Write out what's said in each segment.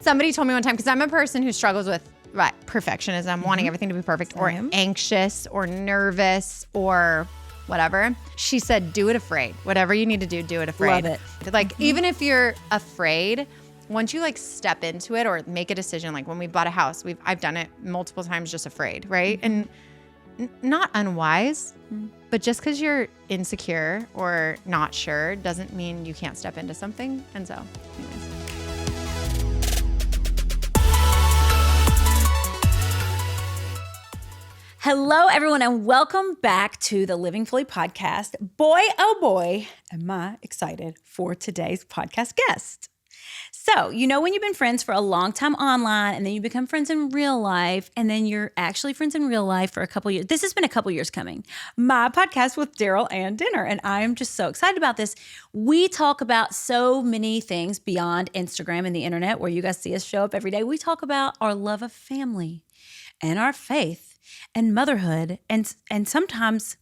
Somebody told me one time, because I'm a person who struggles with perfectionism, wanting everything to be perfect, or anxious or nervous or whatever. She said, do it afraid. Whatever you need to do it afraid. Love it. Like, even if you're afraid, once you like step into it or make a decision, like when we bought a house, I've done it multiple times just afraid, right? And not unwise, but just because you're insecure or not sure doesn't mean you can't step into something. And so, anyways. Hello, everyone, and welcome back to the Living Fully podcast. Boy, oh boy, am I excited for today's podcast guest. So, you know when you've been friends for a long time online, and then you become friends in real life, and then you're actually friends in real life for a couple years. This has been a couple years coming. My podcast with Daryl-Ann dinner, and I am just so excited about this. We talk about so many things beyond Instagram and the internet, where you guys see us show up every day. We talk about our love of family and our faith and motherhood, and sometimes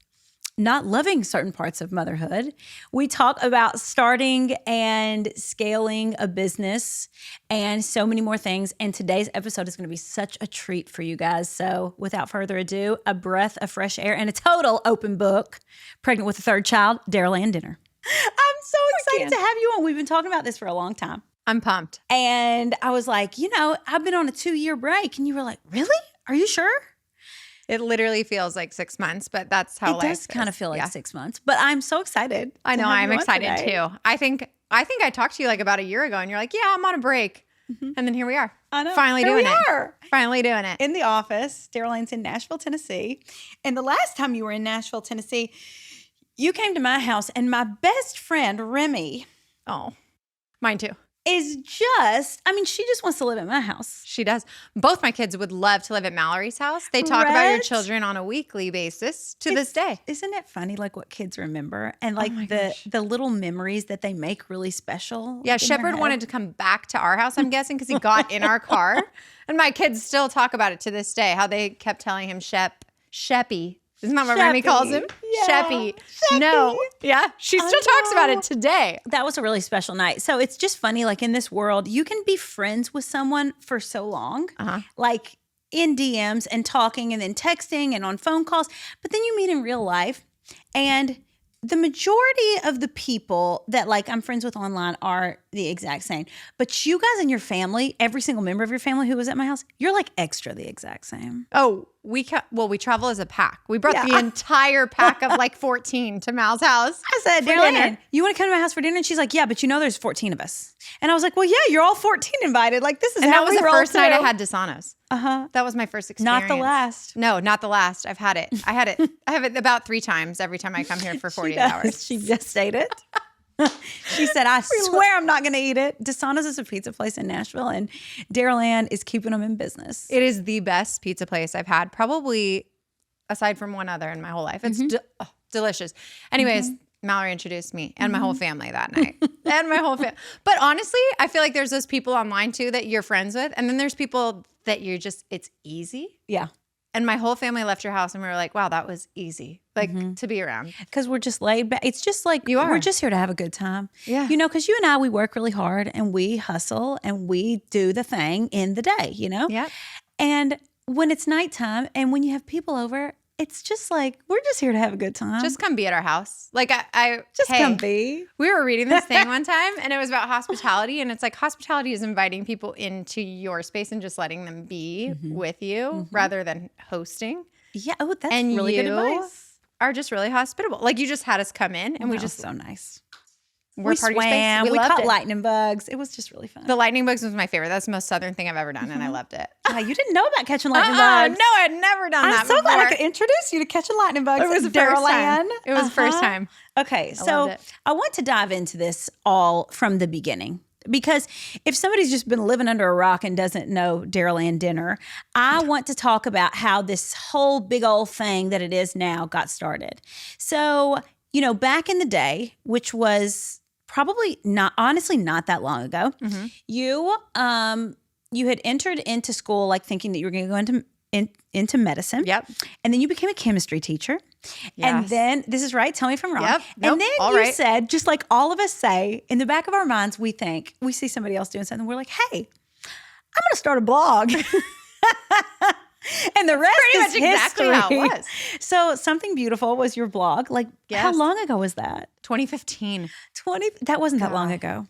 not loving certain parts of motherhood. We talk about starting and scaling a business and so many more things. And today's episode is going to be such a treat for you guys. So without further ado, a breath of fresh air and a total open book. Pregnant with a third child, Daryl-Ann dinner. I'm so excited to have you on. We've been talking about this for a long time. I'm pumped. And I was like, you know, I've been on a 2-year break. And you were like, really? Are you sure? It literally feels like 6 months, but that's how life is. It does kind of feel like 6 months, but I'm so excited. I know, I'm excited too. I think I talked to you like about a year ago and you're like, yeah, I'm on a break. And then here we are. I know. Finally doing it. In the office. Daryl-Ann's in Nashville, Tennessee. And the last time you were in Nashville, Tennessee, you came to my house and my best friend, Remy. Oh, mine too. Is just, I mean, she just wants to live at my house. She does. Both my kids would love to live at Mallory's house. They talk about your children on a weekly basis to this day. Isn't it funny, like what kids remember and like the little memories that they make really special? Yeah, Shepard wanted to come back to our house, I'm guessing, because he got in our car. And my kids still talk about it to this day, how they kept telling him Sheppy. Isn't that what Remy calls him? Yeah. Sheppy. No. Yeah. She still talks about it today. That was a really special night. So it's just funny, like in this world, you can be friends with someone for so long, like in DMs and talking and then texting and on phone calls. But then you meet in real life, and the majority of the people that like I'm friends with online are the exact same. But you guys and your family, every single member of your family who was at my house, you're like extra the exact same. Oh, we travel as a pack. We brought the entire pack of like 14 to Mal's house. I said, Daryl-Ann, you want to come to my house for dinner? And she's like, yeah, but you know there's 14 of us. And I was like, well, yeah, you're all 14 invited. Like this is and how that was we the first too. night I had Dasanos. That was my first experience. Not the last. No, not the last. I've had it. I have it about 3 times every time I come here for 48 hours. She just ate it. She said, I swear I'm not going to eat it. Dasanos is a pizza place in Nashville, and Daryl-Ann is keeping them in business. It is the best pizza place I've had, probably aside from one other in my whole life. It's delicious. Anyways, Mallory introduced me and my whole family that night. And my whole family. But honestly, I feel like there's those people online too that you're friends with. And then there's people that you're just, it's easy. Yeah. And my whole family left your house and we were like, wow, that was easy. Like to be around. Because we're just laid back. It's just like, we're just here to have a good time. Yeah. You know, because you and I, we work really hard and we hustle and we do the thing in the day, you know? Yeah. And when it's nighttime and when you have people over, it's just like, we're just here to have a good time. Just come be at our house. Like I come be. We were reading this thing one time and it was about hospitality. And it's like hospitality is inviting people into your space and just letting them be with you rather than hosting. Yeah. Oh, that's really good advice. Are just really hospitable. Like you just had us come in and we just so nice. We swam. We caught lightning bugs. It was just really fun. The lightning bugs was my favorite. That's the most Southern thing I've ever done, and I loved it. You didn't know about catching lightning bugs. No, I had never done that before. I'm so glad I could introduce you to catching lightning bugs. It was the first time. It was the first time. Okay, so I want to dive into this all from the beginning. Because if somebody's just been living under a rock and doesn't know Daryl-Ann dinner, I want to talk about how this whole big old thing that it is now got started. So, you know, back in the day, which was probably not that long ago, you had entered into school like thinking that you were going to go into medicine. Yep. And then you became a chemistry teacher. Yes. And then, this is right, tell me if I'm wrong. Yep. And then you said, just like all of us say, in the back of our minds, we see somebody else doing something. We're like, hey, going to start a blog. And the rest pretty is much exactly history. how it was. So Something Beautiful was your blog. Like, how Yes. long ago was that? 2015. That wasn't that long God. ago.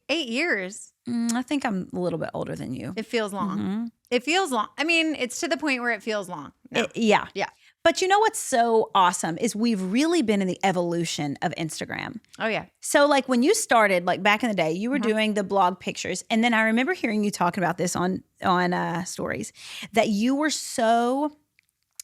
8 years. I think I'm a little bit older than you. It feels long. It feels long. I mean, it's to the point where it feels long. No. Yeah. Yeah. But you know what's so awesome is we've really been in the evolution of Instagram. Oh, yeah. So like when you started, like back in the day, you were doing the blog pictures. And then I remember hearing you talking about this on stories, that you were so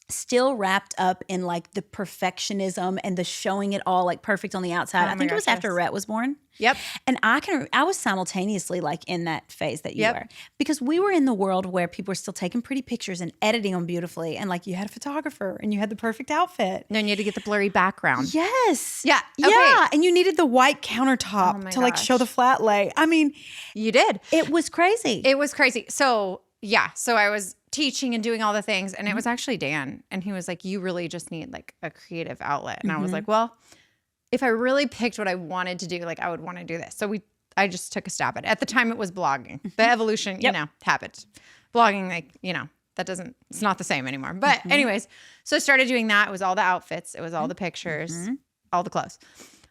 still wrapped up in like the perfectionism and the showing it all like perfect on the outside. I think it was after Rhett was born. Yep. And I was simultaneously like in that phase that you were, because we were in the world where people were still taking pretty pictures and editing them beautifully. And like you had a photographer and you had the perfect outfit. And then you had to get the blurry background. Yes. Yeah. Okay. Yeah. And you needed the white countertop to like show the flat lay. I mean, you did. It was crazy. It was crazy. So yeah. So I was teaching and doing all the things. And it was actually Dan. And he was like, you really just need like a creative outlet. And I was like, well, if I really picked what I wanted to do, like I would want to do this. So I just took a stab at it. At the time it was blogging. The evolution, you know, happened. Blogging, like, you know, it's not the same anymore. But anyways, so I started doing that. It was all the outfits. It was all the pictures, all the clothes.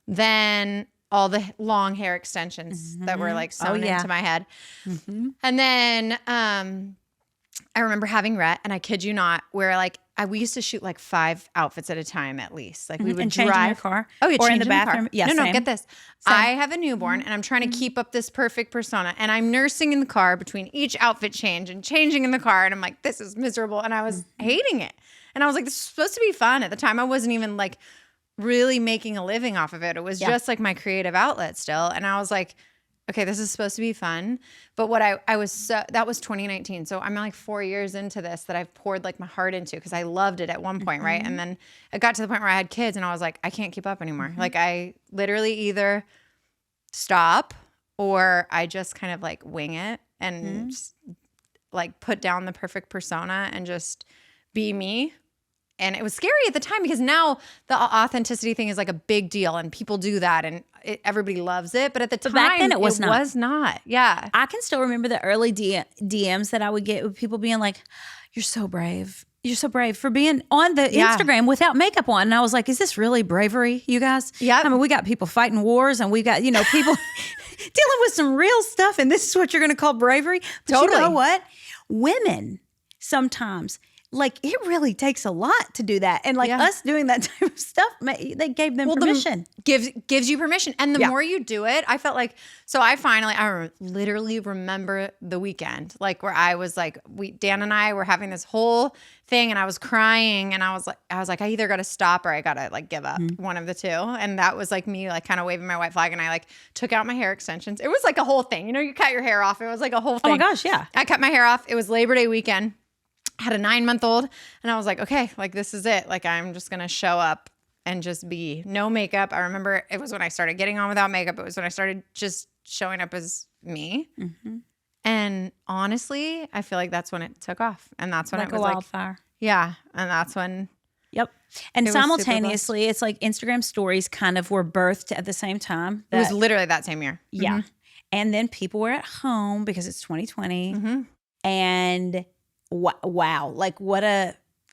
Then all the long hair extensions that were like sewn into my head. And then I remember having Rhett, and I kid you not, where like we used to shoot like 5 outfits at a time at least. Like we would change drive in your car. Oh, yeah, or change in the bathroom. Yeah, Yeah, no, same. get this. Same. I have a newborn, and I'm trying to keep up this perfect persona, and I'm nursing in the car between each outfit change and changing in the car, and I'm like, this is miserable, and I was hating it. And I was like, this is supposed to be fun. At the time, I wasn't even like really making a living off of it. It was just like my creative outlet still, and I was like, okay, this is supposed to be fun. But what that was 2019. So I'm like 4 years into this that I've poured like my heart into, because I loved it at one point, right? And then it got to the point where I had kids and I was like, I can't keep up anymore. Like I literally either stop or I just kind of like wing it and just, like put down the perfect persona and just be me. And it was scary at the time, because now the authenticity thing is like a big deal and people do that and everybody loves it. But at the time, back then it was not. Yeah. I can still remember the early DMs that I would get with people being like, you're so brave. You're so brave for being on the Instagram without makeup on. And I was like, is this really bravery, you guys? Yeah. I mean, we got people fighting wars and we got, you know, people dealing with some real stuff. And this is what you're going to call bravery? But Totally. you know what? Women sometimes, like, it really takes a lot to do that. And like us doing that type of stuff, they gave them permission. Gives you permission. And the more you do it, I felt like, so I literally remember the weekend, like where I was like, Dan and I were having this whole thing and I was crying and I was like, I either got to stop or I got to like give up, one of the two. And that was like me, like kind of waving my white flag, and I like took out my hair extensions. It was like a whole thing. You know, you cut your hair off. It was like a whole thing. Oh my gosh, yeah. I cut my hair off. It was Labor Day weekend. I had a 9-month-old and I was like, okay, like this is it. Like I'm just going to show up and just be no makeup. I remember it was when I started getting on without makeup. It was when I started just showing up as me. And honestly, I feel like that's when it took off. And that's when Like it was a wildfire. like, yeah. And that's when. Yep. And It was super simultaneously, it's like Instagram stories kind of were birthed at the same time. It was literally that same year. Yeah. And then people were at home because it's 2020. And wow, like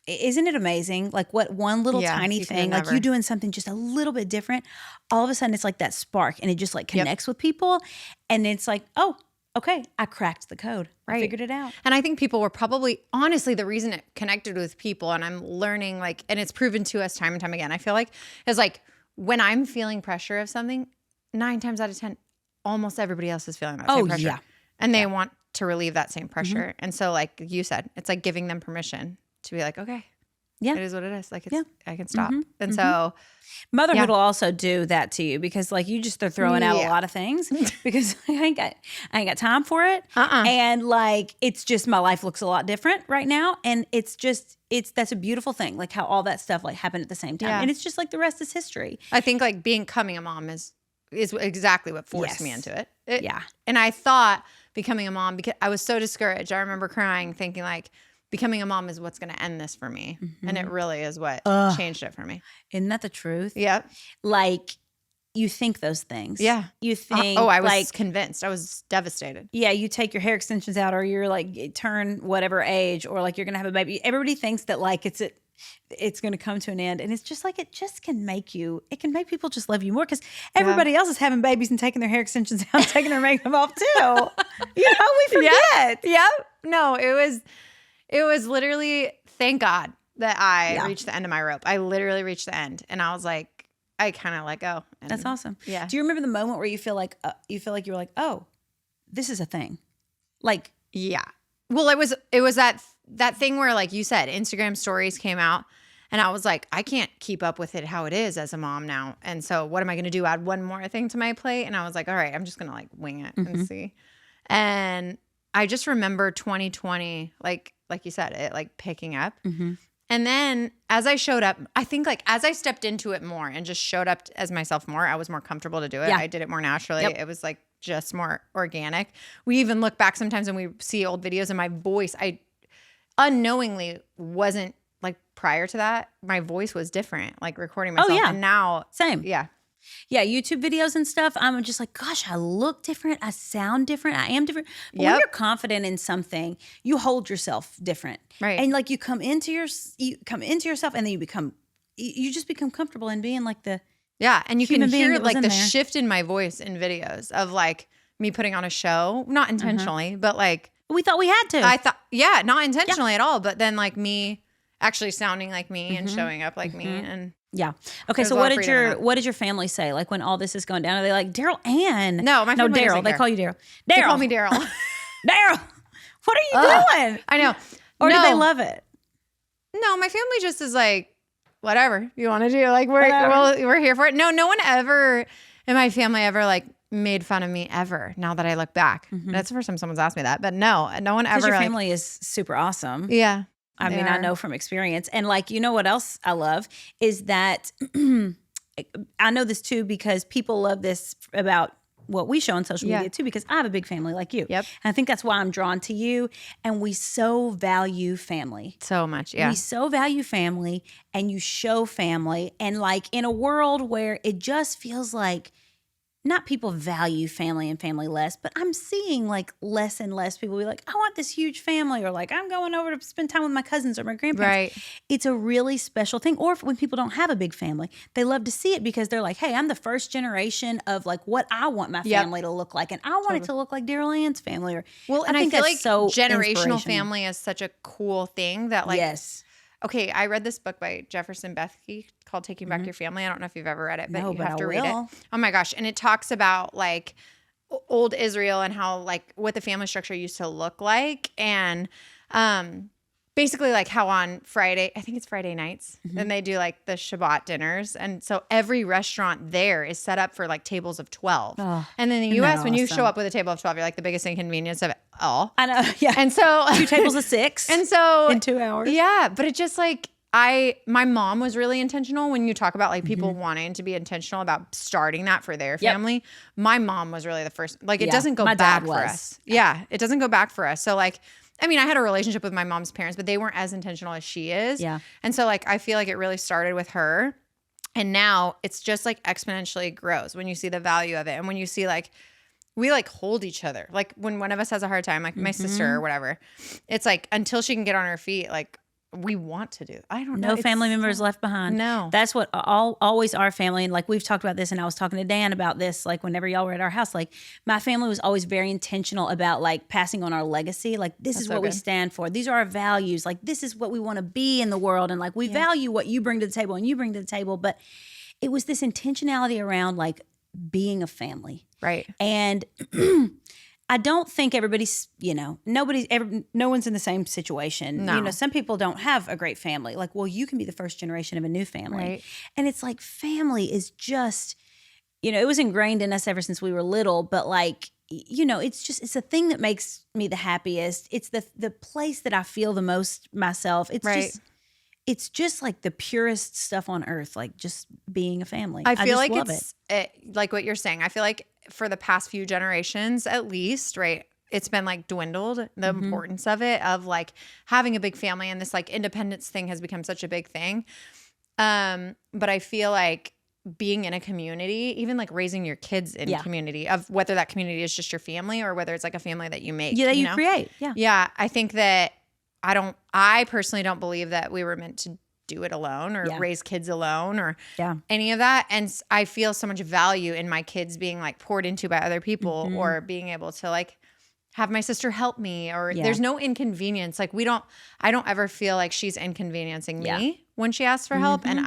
isn't it amazing? Like what one little tiny thing, like you doing something just a little bit different, all of a sudden it's like that spark and it just like connects with people. And it's like, oh, okay, I cracked the code. I figured it out. And I think people were probably, honestly, the reason it connected with people, and I'm learning like, and it's proven to us time and time again, I feel like, is like when I'm feeling pressure of something, 9 times out of 10, almost everybody else is feeling that same pressure. And they want to relieve that same pressure. And so like you said, it's like giving them permission to be like, okay, it is what it is. Like it's, I can stop. And so motherhood will also do that to you, because like you just are throwing out a lot of things because I ain't got time for it. And like, it's just, my life looks a lot different right now. And that's a beautiful thing. Like how all that stuff like happened at the same time. And it's just like the rest is history. I think like becoming a mom is exactly what forced me into it. Yeah. And I thought becoming a mom, because I was so discouraged. I remember crying thinking like becoming a mom is what's going to end this for me. And it really is what changed it for me. Isn't that the truth? Yeah. Like you think those things. Yeah. You think, I was like, convinced. I was devastated. yeah, you take your hair extensions out, or you're like turn whatever age, or like you're gonna have a baby. Everybody thinks that like it's going to come to an end, and it's just like it can make people just love you more because everybody else is having babies and taking their hair extensions out, and taking their makeup off too. We forget. Yep. No, it was literally, thank God that I reached the end of my rope. I literally reached the end, and I was like, I kind of let go. And that's awesome. Yeah. Do you remember the moment where you feel like you were like, oh, this is a thing? Like, yeah. Well, it was that thing where, like you said, Instagram stories came out, and I was like, I can't keep up with it how it is as a mom now. And so what am I going to do? Add one more thing to my plate? And I was like, all right, I'm just going to like wing it and see. And I just remember 2020, like you said, it like picking up. And then as I showed up, I think like as I stepped into it more and just showed up as myself more, I was more comfortable to do it. Yeah. I did it more naturally. Yep. It was like just more organic. We even look back sometimes and we see old videos, and my voice, I unknowingly wasn't like prior to that, my voice was different, like recording myself. Oh, yeah. And now, same. yeah. Yeah, YouTube videos and stuff, I'm just like, gosh, I look different. I sound different. I am different. But when you're confident in something, you hold yourself different. Right. And like you come into yourself, and then you just become comfortable in being like the And you can human being hear that was like in the there. shift in my voice in videos of like me putting on a show, not intentionally, but like we thought we had to. I thought, not intentionally at all, but then like me actually sounding like me and showing up like me. And yeah. Okay. There's So a lot of freedom in that. what did your family say? Like when all this is going down, are they like, Daryl-Ann? No, my family Daryl. doesn't They care. call you Daryl. They call me Daryl. Daryl. What are you doing? I know. Or do they love it? No, my family just is like, whatever you want to do. Like we're here for it. No one ever in my family ever like made fun of me ever. Now that I look back, that's the first time someone's asked me that. But no one ever. Because your like, family is super awesome. Yeah. I mean, I know from experience. And like, you know what else I love is that I know this too because people love this about what we show on social media too, because I have a big family like you. Yep. And I think that's why I'm drawn to you. And we so value family. So much. Yeah. We so value family, and you show family. And like in a world where it just feels like not people value family and family less, but I'm seeing like less and less people be like, I want this huge family, or like I'm going over to spend time with my cousins or my grandparents. Right. It's a really special thing. Or when people don't have a big family, they love to see it because they're like, hey, I'm the first generation of like what I want my family to look like. And I want it to look like Daryl-Ann's family. Or and I think feel that's like so generational inspirational. family is such a cool thing that like, yes. Okay, I read this book by Jefferson Bethke called Taking Back Your Family. I don't know if you've ever read it, but No, you but have I to read it. will. Oh my gosh. And it talks about like old Israel and how like what the family structure used to look like. And basically like how on Friday, I think it's Friday nights, then they do like the Shabbat dinners. And so every restaurant there is set up for like tables of 12. Oh, and in the isn't that US, when you show awesome? up with a table of 12, you're like the biggest inconvenience of it all. I know. Yeah. And so 2 tables of 6 and so in 2 hours. Yeah, but it just like my mom was really intentional when you talk about like people wanting to be intentional about starting that for their family. My mom was really the first. Like it doesn't go my back dad for was. us. Yeah, it doesn't go back for us. So like I mean, I had a relationship with my mom's parents, but they weren't as intentional as she is. Yeah. And so like I feel like it really started with her. And now it's just like exponentially grows when you see the value of it. And when you see like we like hold each other. Like when one of us has a hard time, like my sister or whatever, it's like until she can get on her feet, like we want to do. I don't know. No family members left behind. No. That's what always our family. And like we've talked about this, and I was talking to Dan about this, like whenever y'all were at our house, like my family was always very intentional about like passing on our legacy. Like this is so what we good. stand for. These are our values. Like this is what we want to be in the world. And like we value what you bring to the table and you bring to the table. But it was this intentionality around like being a family. Right. And I don't think everybody's, no one's in the same situation. No. Some people don't have a great family. Like, well, you can be the first generation of a new family. Right. And it's like family is just, it was ingrained in us ever since we were little, but like, it's a thing that makes me the happiest. It's the place that I feel the most myself. It's just like the purest stuff on earth, like just being a family. I feel just like love it's like what you're saying. I feel like for the past few generations, at least, right, it's been like dwindled, the importance of it, of like having a big family, and this like independence thing has become such a big thing. But I feel like being in a community, even like raising your kids in community, of whether that community is just your family or whether it's like a family that you make. Yeah, that you know? create. Yeah. Yeah. I think that I personally don't believe that we were meant to do it alone or raise kids alone or any of that. And I feel so much value in my kids being like poured into by other people or being able to like have my sister help me or there's no inconvenience. Like I don't ever feel like she's inconveniencing me when she asks for help. And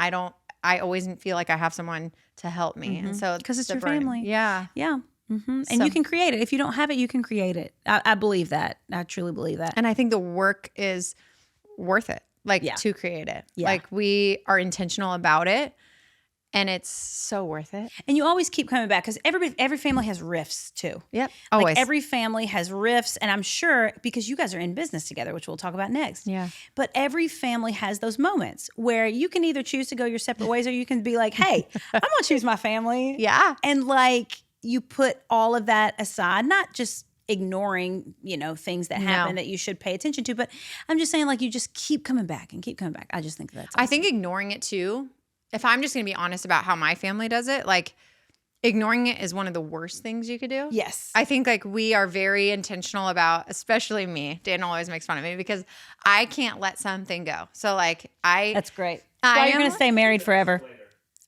I always feel like I have someone to help me. And so because it's your family. Yeah. Yeah. And you can create it. If you don't have it, you can create it. I believe that. I truly believe that. And I think the work is worth it, like to create it. Yeah. Like we are intentional about it and it's so worth it. And you always keep coming back because every family has rifts too. Yep. Like always. every family has rifts. And I'm sure because you guys are in business together, which we'll talk about next. Yeah. But every family has those moments where you can either choose to go your separate ways or you can be like, hey, I'm going to choose my family. Yeah. And like you put all of that aside, not just ignoring, things that happen that you should pay attention to. But I'm just saying like you just keep coming back and keep coming back. I just think that's awesome. I think ignoring it too, if I'm just going to be honest about how my family does it, like ignoring it is one of the worst things you could do. Yes. I think like we are very intentional about, especially me, Dan always makes fun of me because I can't let something go. So like That's great. Why you're going to stay married forever.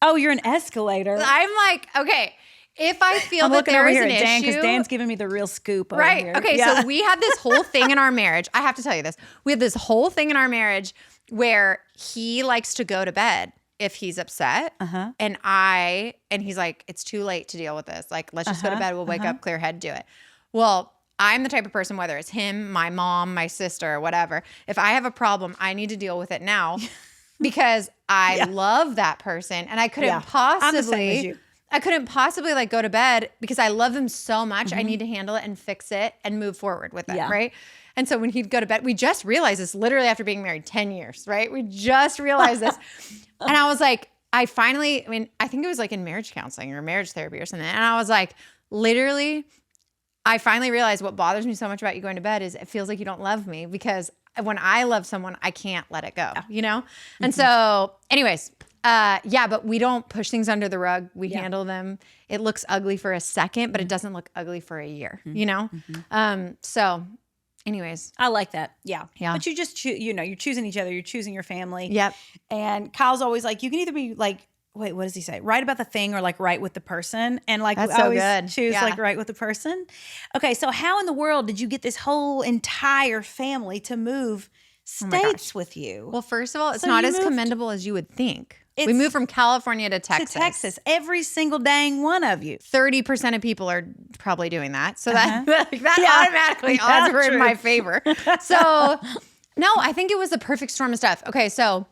Oh, you're an escalator. I'm like, okay, if I feel that there is an issue. Dan, because Dan's giving me the real scoop over right. here. Okay. So we had this whole thing in our marriage. I have to tell you this. We had this whole thing in our marriage where he likes to go to bed if he's upset. And he's like, it's too late to deal with this. Like, let's just go to bed. We'll wake up, clear head, do it. Well, I'm the type of person, whether it's him, my mom, my sister, whatever, if I have a problem, I need to deal with it now because I love that person and I couldn't possibly. I'm the same as you. I couldn't possibly like go to bed because I love them so much. I need to handle it and fix it and move forward with it. Right. And so when he'd go to bed, we just realized this literally after being married 10 years, right? We just realized this. And I was like, I think it was like in marriage counseling or marriage therapy or something. And I was like, literally, I finally realized what bothers me so much about you going to bed is it feels like you don't love me because when I love someone, I can't let it go, And so anyways, but we don't push things under the rug. We handle them. It looks ugly for a second, but it doesn't look ugly for a year, So anyways. I like that. Yeah. But you just, you're choosing each other. You're choosing your family. Yep. And Kyle's always like, you can either be like, wait, what does he say? Right about the thing or like right with the person. And like, that's I always good. choose like right with the person. Okay. So how in the world did you get this whole entire family to move states with you? Well, first of all, it's not as commendable as you would think. We moved from California to Texas. Every single dang one of you. 30% of people are probably doing that. So that automatically odds were in my favor. So no, I think it was the perfect storm of stuff. Okay, so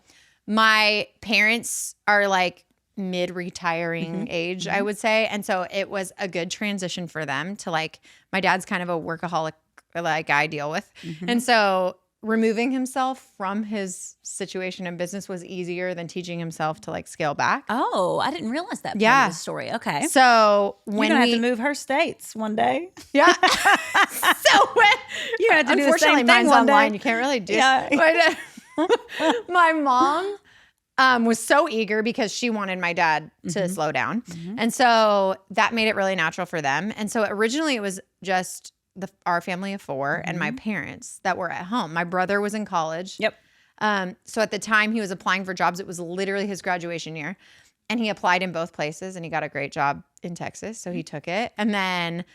my parents are like mid-retiring age, I would say. And so it was a good transition for them to like, my dad's kind of a workaholic like I deal with. And so removing himself from his situation in business was easier than teaching himself to like scale back. Oh, I didn't realize that part of the story. Okay. So when you're gonna have to move her states one day. Yeah. So when you have to do the same thing mine's one online. day. You can't really do it. My mom was so eager because she wanted my dad to slow down. And so that made it really natural for them. And so originally it was just our family of four and my parents that were at home. My brother was in college. Yep. So at the time he was applying for jobs, it was literally his graduation year. And he applied in both places and he got a great job in Texas. So he took it. And then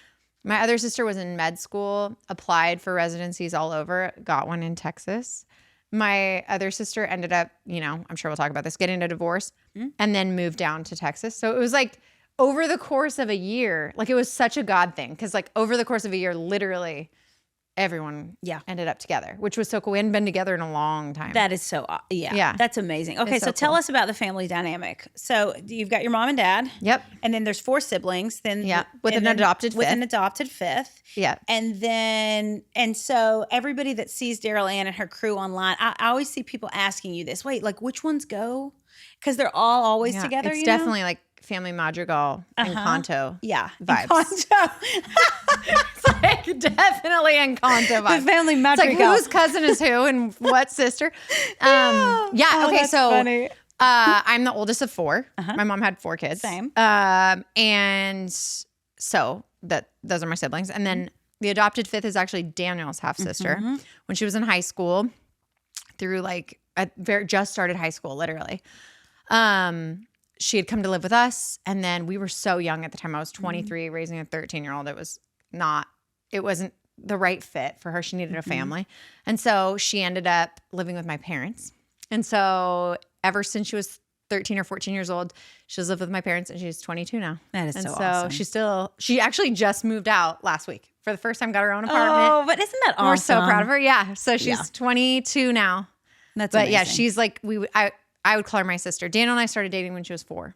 my other sister was in med school, applied for residencies all over, got one in Texas. My other sister ended up, I'm sure we'll talk about this, getting a divorce and then moved down to Texas. So it was like over the course of a year, like it was such a God thing. Cause like over the course of a year, literally everyone ended up together, which was so cool. We hadn't been together in a long time. That is so, that's amazing. Okay. So tell us about the family dynamic. So you've got your mom and dad. Yep. And then there's 4 siblings. Then with an adopted fifth. Yeah. And so everybody that sees Daryl-Ann and her crew online, I always see people asking you this, wait, like which ones go? Cause they're all always together. It's definitely like family madrigal and Encanto vibes. It's like definitely Encanto vibes. The family madrigal. It's like whose cousin is who and what sister. Okay, so funny. I'm the oldest of 4. My mom had 4 kids. Same. And so those are my siblings. And then the adopted 5th is actually Daniel's half sister. When she was in high school, through like just started high school, literally. She had come to live with us, and then we were so young at the time. I was 23, raising a 13-year-old. It wasn't the right fit for her. She needed a family. And so she ended up living with my parents. And so ever since she was 13 or 14 years old, she's lived with my parents, and she's 22 now. That is and so awesome. She actually just moved out last week for the first time, got her own apartment. Oh, but isn't that awesome? We're so proud of her. Yeah. So she's 22 now. That's But amazing. yeah, she's like, I would call her my sister. Daniel and I started dating when she was 4.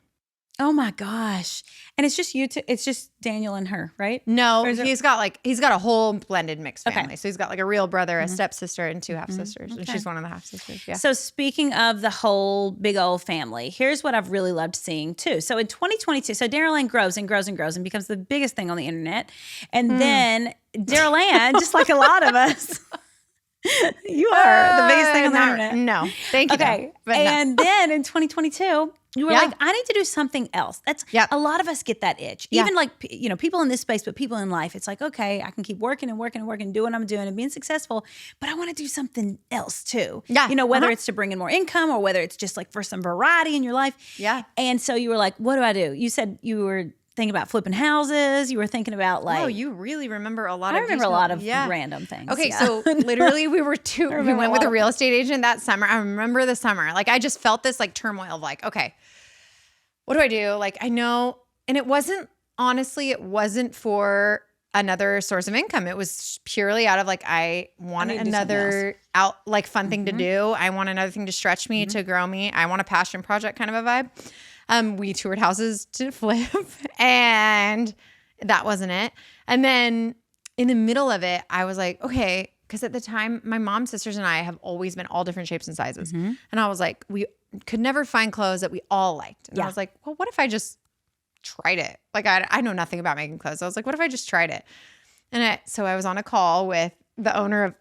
Oh my gosh. And it's just you two, it's just Daniel and her, right? No, he's got a whole blended mixed family. So he's got like a real brother, a stepsister, and 2 half sisters. And she's one of the half sisters. Yeah. So speaking of the whole big old family, here's what I've really loved seeing too. So in 2022, so Daryl-Ann grows and grows and grows and becomes the biggest thing on the internet. And then Daryl-Ann, just like a lot of us, you are the biggest thing on the internet. No, thank you. Okay. But and then in 2022, you were Yeah. like, I need to do something else. That's a lot of us get that itch. Yeah. Even like, people in this space, but people in life, it's like, okay, I can keep working and working and working, doing what I'm doing and being successful, but I want to do something else too. Yeah. Whether it's to bring in more income or whether it's just like for some variety in your life. Yeah. And so you were like, what do I do? You said you were thinking about flipping houses. You were thinking about like. Oh, you really remember a lot I of remember a lot of random things. Okay, yeah. so literally we went with a real estate agent that summer. I remember the summer. Like I just felt this like turmoil of like, okay, what do I do? Like I know, and it wasn't for another source of income. It was purely out of like, I want another fun thing to do. I want another thing to stretch me, to grow me. I want a passion project kind of a vibe. We toured houses to flip and that wasn't it. And then in the middle of it, I was like, okay, because at the time, my mom, sisters, and I have always been all different shapes and sizes. And I was like, we could never find clothes that we all liked. And I was like, well, what if I just tried it? Like, I know nothing about making clothes. I was like, what if I just tried it? And so I was on a call with the owner of,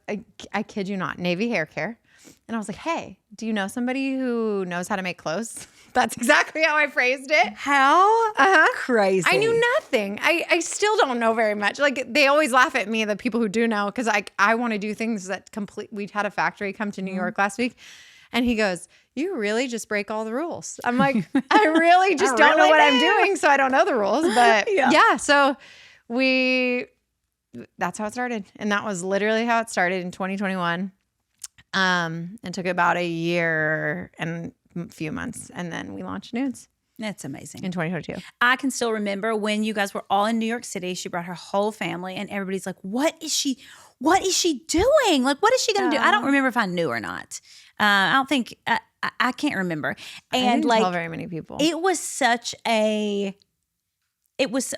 I kid you not, Navy Hair Care. And I was like, hey, do you know somebody who knows how to make clothes? That's exactly how I phrased it. How crazy. I knew nothing. I still don't know very much. Like they always laugh at me, the people who do know, because I want to do things that we'd had a factory come to New York last week. And he goes, you really just break all the rules. I'm like, I really just don't know what I'm doing. So I don't know the rules. But so that's how it started. And that was literally how it started in 2021. It took about a year and a few months, and then we launched Nuuds. That's amazing. In 2022. I can still remember when you guys were all in New York City. She brought her whole family, and everybody's like, what is she doing? Like, what is she going to do? I don't remember if I knew or not. I don't think, I can't remember. And I didn't tell very many people. It was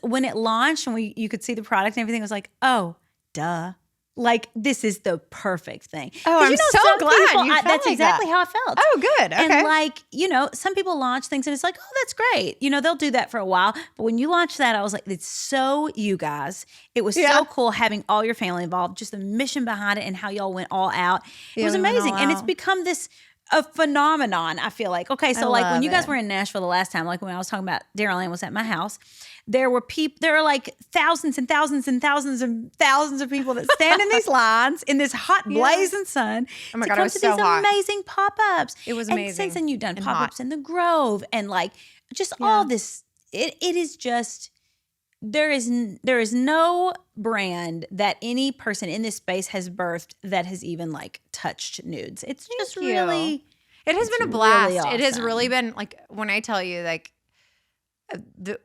when it launched and you could see the product and everything, it was like, oh, duh. Like, this is the perfect thing. Oh, I'm so glad you felt that's like exactly that. how I felt. Oh, good. Okay. And like, some people launch things and it's like, oh, that's great. They'll do that for a while. But when you launch that, I was like, it's so you guys. It was so cool having all your family involved, just the mission behind it and how y'all went all out. It was amazing. And it's become a phenomenon, I feel like. Okay, so like when you guys were in Nashville the last time, like when I was talking about Daryl-Ann was at my house, there were like thousands and thousands and thousands and thousands of people that stand in these lines in this hot blazing sun oh my to God, come it was to so these hot. Amazing pop-ups. It was amazing. And since then you've done and pop-ups hot. in the Grove and like just all this. It is just, there is no brand that any person in this space has birthed that has even like touched Nuuds. It's just really. It has been a blast. Really It has awesome. really been like, when I tell you like,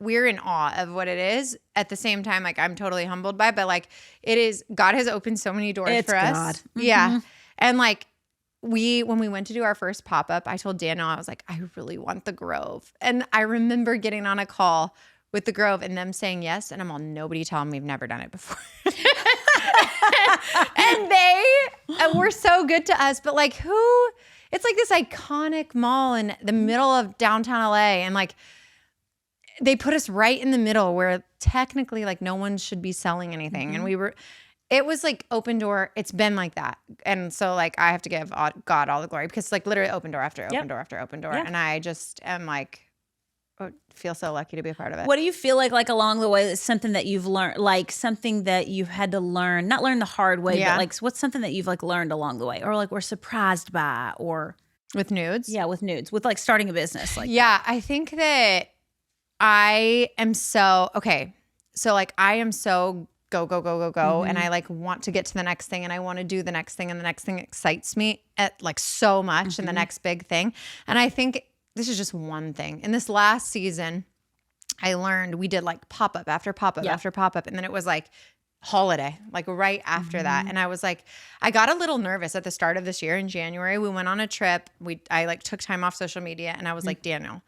we're in awe of what it is. At the same time, like I'm totally humbled by it, but like it is, God has opened so many doors for us. God. Yeah. And like when we went to do our first pop-up, I told Daniel, I was like, I really want the Grove. And I remember getting on a call with the Grove and them saying yes. And I'm all, nobody tell them we've never done it before. And they were so good to us, but like it's like this iconic mall in the middle of downtown LA. And like, they put us right in the middle where technically like no one should be selling anything. And we were, it was like open door. It's been like that. And so like I have to give God all the glory because it's like literally open door after open door after open door. Yep. And I just am like, feel so lucky to be a part of it. What do you feel like along the way that's something that you've learned, like something that you've had to learn, not learn the hard way, but like what's something that you've like learned along the way or like were surprised by or with Nuuds? Yeah, with Nuuds, with like starting a business. Like I think that I am so, okay. So like I am so go, and I like want to get to the next thing and I want to do the next thing and the next thing excites me at like so much and the next big thing. And I think this is just one thing. In this last season, I learned we did like pop-up after pop-up after pop-up. And then it was like holiday, like right after that. And I was like, I got a little nervous at the start of this year in January. We went on a trip. I like took time off social media and I was like, Daniel,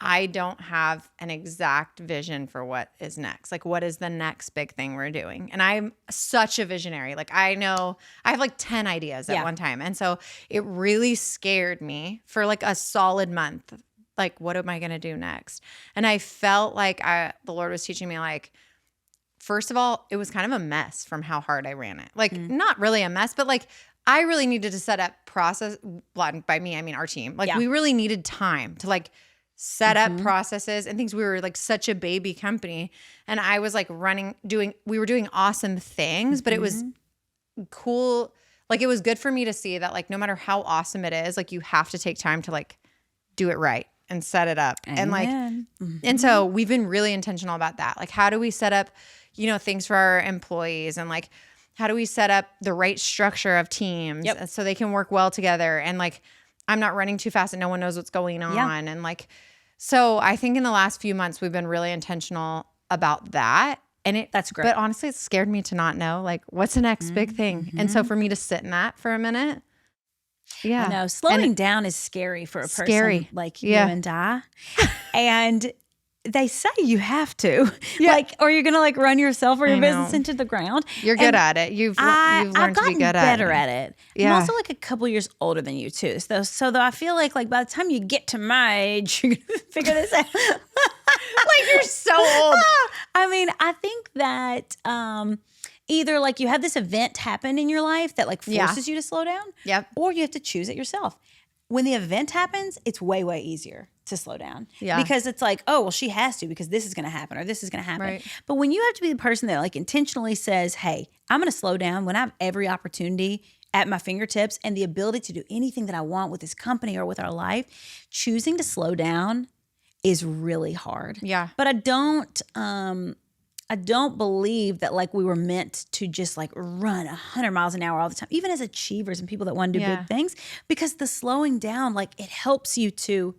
I don't have an exact vision for what is next. Like, what is the next big thing we're doing? And I'm such a visionary. Like, I know I have like 10 ideas at one time. And so it really scared me for like a solid month. Like, what am I going to do next? And I felt like the Lord was teaching me like, first of all, it was kind of a mess from how hard I ran it. Like, not really a mess, but like, I really needed to set up process. By me, I mean our team. Like, we really needed time to like set up processes and things. We were like such a baby company and I was like we were doing awesome things, but it was cool. Like it was good for me to see that like, no matter how awesome it is, like you have to take time to like do it right and set it up. Amen. And like, and so we've been really intentional about that. Like, how do we set up, things for our employees and like, how do we set up the right structure of teams so they can work well together? And like, I'm not running too fast and no one knows what's going on. Yeah. And like, so I think in the last few months, we've been really intentional about that. And that's great. But honestly, it scared me to not know like, what's the next big thing? And so for me to sit in that for a minute. Yeah. I know. Slowing down is scary for a person like you and I. And they say you have to, like, or you're gonna like run yourself or your business into the ground. You're good at it. You've learned to be good at it. Better at it. Yeah. I'm also like a couple years older than you too. So though I feel like by the time you get to my age, you're gonna figure this out. Like you're so old. I mean, I think that either like you have this event happen in your life that like forces you to slow down, or you have to choose it yourself. When the event happens, it's way, way easier to slow down. Yeah. Because it's like, oh, well, she has to because this is going to happen or this is going to happen. Right. But when you have to be the person that like intentionally says, hey, I'm going to slow down when I have every opportunity at my fingertips and the ability to do anything that I want with this company or with our life, choosing to slow down is really hard. Yeah. But I don't believe that like we were meant to just like run 100 miles an hour all the time, even as achievers and people that want to do big things, because the slowing down, like it helps you to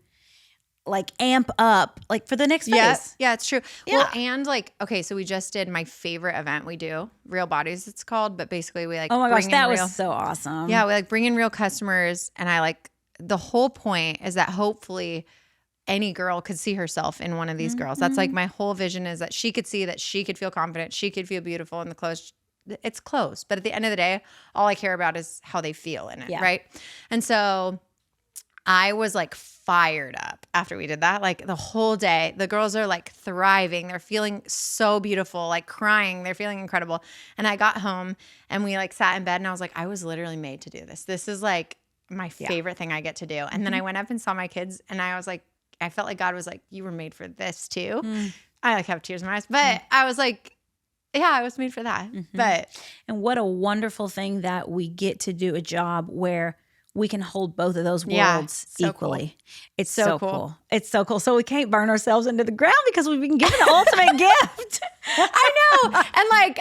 like amp up like for the next phase. Yeah, it's true. Yeah. Well, and like, okay, so we just did my favorite event we do, Real Bodies it's called, but basically we like, oh my gosh, that was so awesome. Yeah, we like bring in real customers and I like, the whole point is that hopefully any girl could see herself in one of these girls. That's like my whole vision is that she could see that she could feel confident, she could feel beautiful in the clothes. It's clothes, but at the end of the day, all I care about is how they feel in it, right? And so I was like fired up after we did that. Like the whole day, the girls are like thriving. They're feeling so beautiful, like crying. They're feeling incredible. And I got home and we like sat in bed and I was like, I was literally made to do this. This is like my favorite thing I get to do. And then I went up and saw my kids and I was like, I felt like God was like, you were made for this too. I like have tears in my eyes, but I was like, yeah, I was made for that. And what a wonderful thing that we get to do a job where we can hold both of those worlds equally. Cool. It's so cool. It's so cool. So we can't burn ourselves into the ground because we've been given the ultimate gift. I know. And like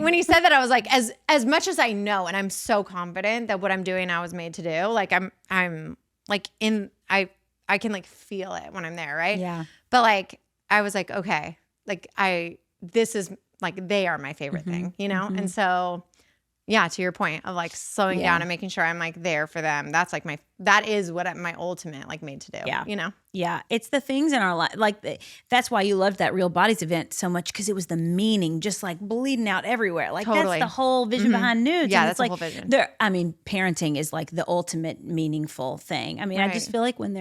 when he said that, I was like, as much as I know, and I'm so confident that what I'm doing I was made to do, like I'm like I can like feel it when I'm there, right? Yeah. But like I was like, okay, like this is like they are my favorite thing, you know? And so yeah, to your point of like slowing down and making sure I'm like there for them. That's like my that is what my ultimate like made to do. Yeah. You know? Yeah. It's the things in our life. Like that's why you loved that Real Bodies event so much, because it was the meaning just like bleeding out everywhere. Like Totally. that's the whole vision behind Nuuds. Yeah, and that's it's like, the whole vision. Parenting is like the ultimate meaningful thing. I mean, I just feel like when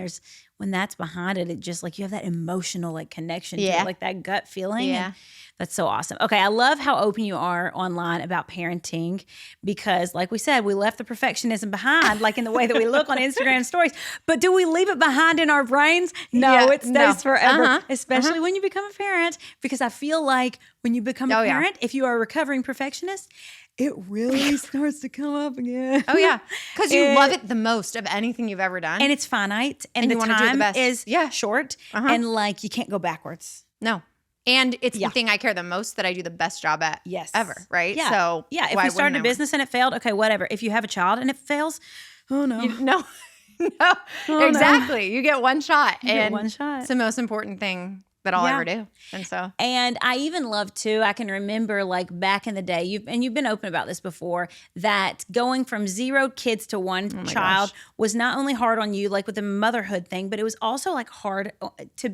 that's behind it, it just like you have that emotional like connection to it, like that gut feeling. Yeah. And that's so awesome. Okay. I love how open you are online about parenting, because like we said, we left the perfectionism behind, like in the way that we look on Instagram stories, but do we leave it behind in our brains? No, it stays forever, especially when you become a parent, because I feel like when you become a parent, if you are a recovering perfectionist, it really starts to come up again. Oh yeah. Because you love it the most of anything you've ever done. And it's finite, and the you want to do it the time best. is short, and like you can't go backwards. No. And it's the thing I care the most that I do the best job at ever, right? Yeah. So if we started a business and it failed, okay, whatever. If you have a child and it fails, oh no. No, exactly. You get one shot. You get one shot. It's the most important thing that I'll ever do. And I even love too, I can remember like back in the day, you've been open about this before, that going from 0 kids to 1 child was not only hard on you, like with the motherhood thing, but it was also like hard to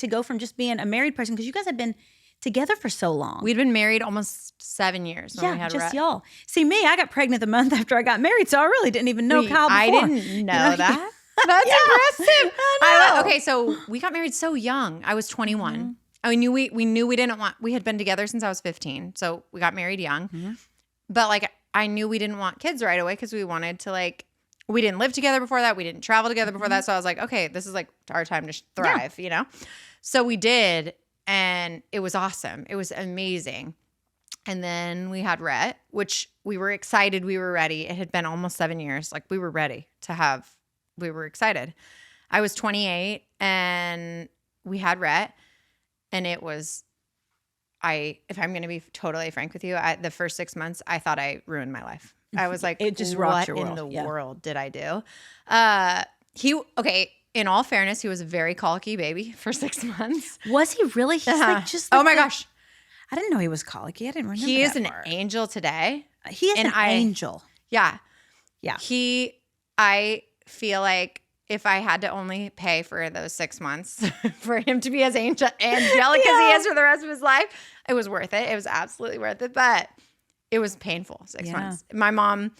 go from just being a married person, because you guys had been together for so long. We'd been married almost 7 years when we had just y'all. See me, I got pregnant the month after I got married, so I really didn't even know Kyle before. I didn't know that. That's impressive. I know. Okay, so we got married so young. I was 21. I knew we didn't want. We had been together since I was 15, so we got married young. But like I knew we didn't want kids right away, because we wanted to like. We didn't live together before that. We didn't travel together before that. So I was like, okay, this is like our time to thrive, you know. So we did, and it was awesome. It was amazing. And then we had Rhett, which we were excited. We were ready. It had been almost 7 years. Like we were ready to have. We were excited. I was 28 and we had Rhett, and it was, if I'm going to be totally frank with you, the first 6 months, I thought I ruined my life. I was like, it just rocked your world. What in the world did I do? In all fairness, he was a very colicky baby for 6 months. Was he really? He's like just oh my gosh. I didn't know he was colicky. I didn't remember He is that an part. angel today. He is an angel. Yeah. Yeah. I feel like if I had to only pay for those 6 months for him to be as angelic as he is for the rest of his life, it was worth it. It was absolutely worth it. But it was painful 6 months. My mom,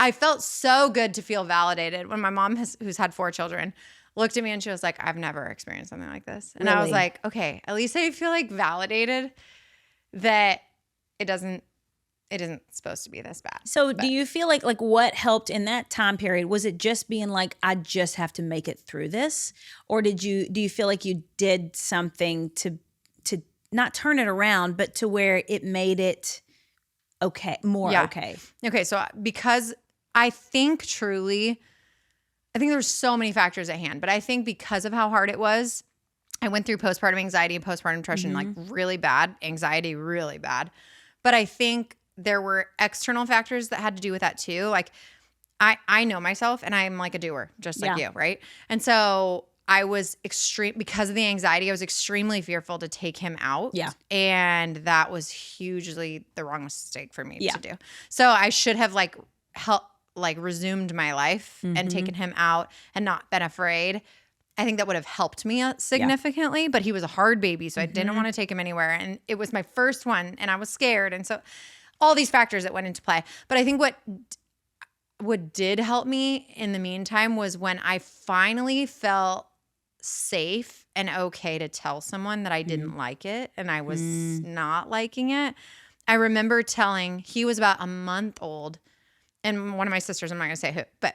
I felt so good to feel validated when my mom, who's had 4 children, looked at me and she was like, I've never experienced something like this. And I was like, okay, at least I feel like validated that it isn't supposed to be this bad. So do you feel like what helped in that time period? Was it just being like, I just have to make it through this? Or do you feel like you did something to not turn it around, but to where it made it okay, more okay? Okay, so because I think there's so many factors at hand, but I think because of how hard it was, I went through postpartum anxiety and postpartum depression, like really bad, anxiety really bad. But I think there were external factors that had to do with that too. Like I know myself and I'm like a doer, just like you, right? And so I was because of the anxiety, I was extremely fearful to take him out. Yeah. And that was hugely the wrong mistake for me to do. So I should have resumed my life and taken him out and not been afraid. I think that would have helped me significantly, but he was a hard baby, so I didn't want to take him anywhere. And it was my first one, and I was scared. And so all these factors that went into play. But I think what did help me in the meantime was when I finally felt safe and okay to tell someone that I didn't like it and I was not liking it. I remember he was about a month old, and one of my sisters, I'm not going to say who, but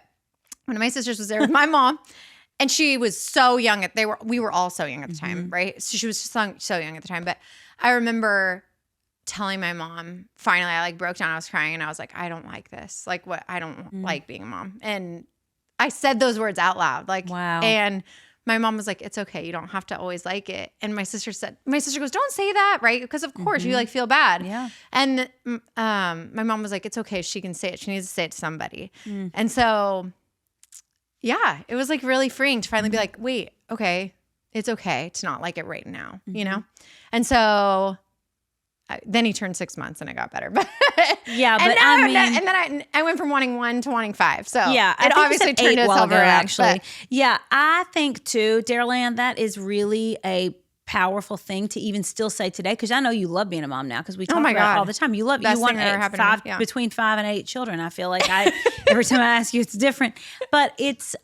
one of my sisters was there with my mom. And she was so young. We were all so young at the time, right? So she was so young at the time. But I remember telling my mom, finally, I broke down. I was crying and I was like, I don't like this. I don't like being a mom. And I said those words out loud. Wow. And my mom was like, it's okay. You don't have to always like it. And my sister goes, don't say that, right? Because of course you feel bad. Yeah. And my mom was like, it's okay. She can say it. She needs to say it to somebody. And so yeah, it was really freeing to finally be like, wait, okay, it's okay to not like it right now, you know? And so then he turned 6 months and it got better. But Yeah, and but now, I mean, and then I went from wanting 1 to wanting 5. So yeah, I it think you obviously said turned 8 while itself ago, around. actually. But Yeah, I think too, Daryl-Ann, that is really a powerful thing to even still say today, because I know you love being a mom now, because we talk my about it God. all the time. You love Best you want thing that ever happened to me. 5 Yeah. between 5 and 8 children. I feel like every time I ask you, it's different. But it's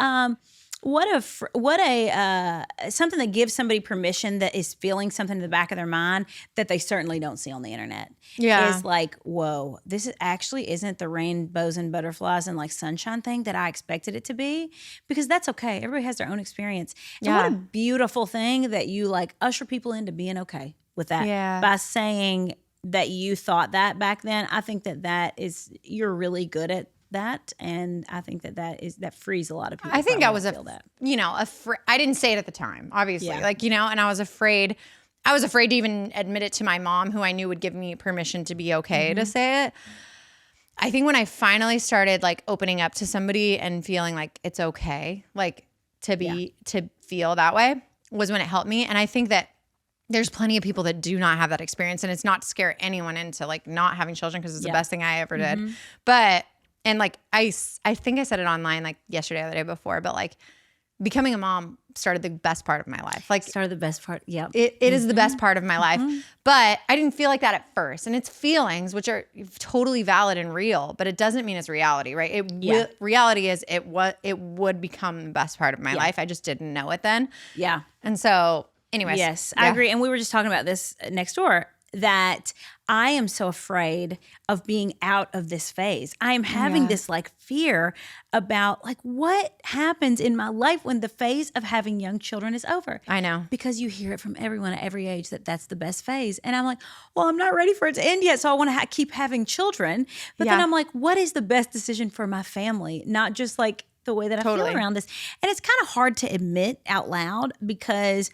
what a something that gives somebody permission, that is feeling something in the back of their mind that they certainly don't see on the internet. Yeah. Is like, whoa, this is actually isn't the rainbows and butterflies and like sunshine thing that I expected it to be, because that's okay. Everybody has their own experience. And what a beautiful thing that you like usher people into being okay with that by saying that you thought that back then. I think that is, you're really good at that, and I think that frees a lot of people. I think I was that. I didn't say it at the time, obviously, and I was afraid. I was afraid to even admit it to my mom, who I knew would give me permission to be okay to say it. I think when I finally started like opening up to somebody and feeling like it's okay, like to feel that way, was when it helped me. And I think that there's plenty of people that do not have that experience, and it's not to scare anyone into like not having children, because it's the best thing I ever did. But and like I think I said it online like yesterday or the day before, but like becoming a mom started the best part of my life. Like Started the best part. Yeah. it is the best part of my life. But I didn't feel like that at first. And it's feelings, which are totally valid and real, but it doesn't mean it's reality, right? Reality is it would become the best part of my life. I just didn't know it then. Yeah. And so anyways. Yes, I agree. And we were just talking about this next door, that I am so afraid of being out of this phase. I am having this like fear about like what happens in my life when the phase of having young children is over. I know. Because you hear it from everyone at every age that that's the best phase. And I'm like, well, I'm not ready for it to end yet, so I want to keep having children. But then I'm like, what is the best decision for my family? Not just like the way that I feel around this. And it's kind of hard to admit out loud, because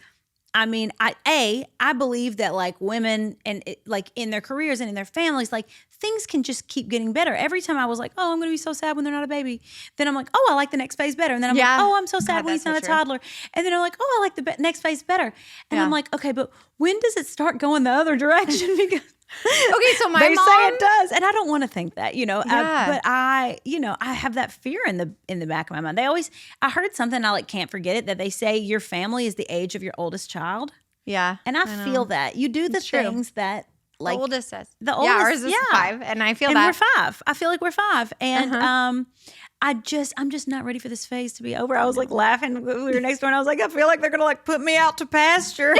I mean, I believe that like women and like in their careers and in their families, like things can just keep getting better. Every time I was like, oh, I'm going to be so sad when they're not a baby. Then I'm like, oh, I like the next phase better. And then I'm like, oh, I'm so sad when he's not a toddler. And then I'm like, oh, I like the next phase better. And I'm like, okay, but when does it start going the other direction? Because okay, so my they mom say it does, and I don't want to think that, but I have that fear in the back of my mind. I heard something, I like can't forget it, that they say your family is the age of your oldest child. Yeah. And I feel that you do the things that like the oldest says. The oldest, ours is 5, and I feel and that. we're 5. I feel like we're 5, and I'm just not ready for this phase to be over. I was like laughing. We were next door, and I was like, I feel like they're gonna like put me out to pasture.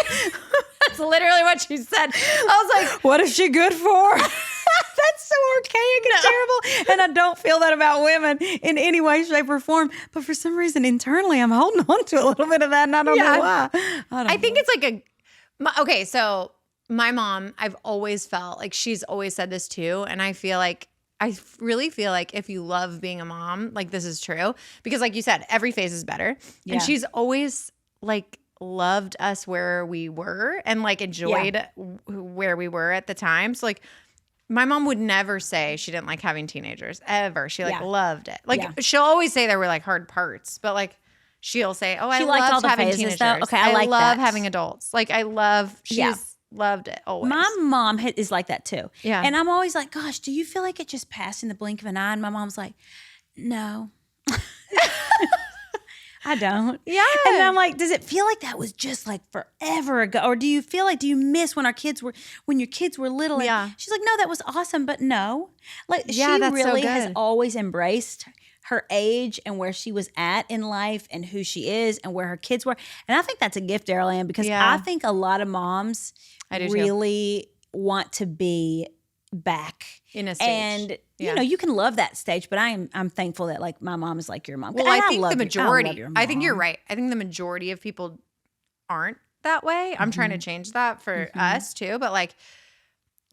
That's literally what she said. I was like, what is she good for? That's so archaic and terrible. And I don't feel that about women in any way, shape, or form. But for some reason, internally, I'm holding on to a little bit of that, and I don't know why. I think it's like okay, so my mom, I've always felt like she's always said this too. And I really feel like if you love being a mom, like this is true. Because like you said, every phase is better. Yeah. And she's always like loved us where we were and like enjoyed where we were at the time. So like my mom would never say she didn't like having teenagers ever. She like loved it. Like she'll always say there were like hard parts, but like she'll say, "Oh, I loved having teenagers. Though. Okay, I love having adults. Like she's loved it always." My mom is like that too. Yeah, and I'm always like, "Gosh, do you feel like it just passed in the blink of an eye?" And my mom's like, "No." I don't. Yeah. And I'm like, does it feel like that was just like forever ago? Or do you feel like, do you miss when your kids were little? And she's like, no, that was awesome, but no. Like she really has always embraced her age and where she was at in life and who she is and where her kids were. And I think that's a gift, Daryl-Ann, because I think a lot of moms really want to be back in a stage. And you know, you can love that stage, but I'm thankful that like my mom is like your mom. Well, I think the majority, I think you're right. I think the majority of people aren't that way. I'm trying to change that for us too. But like,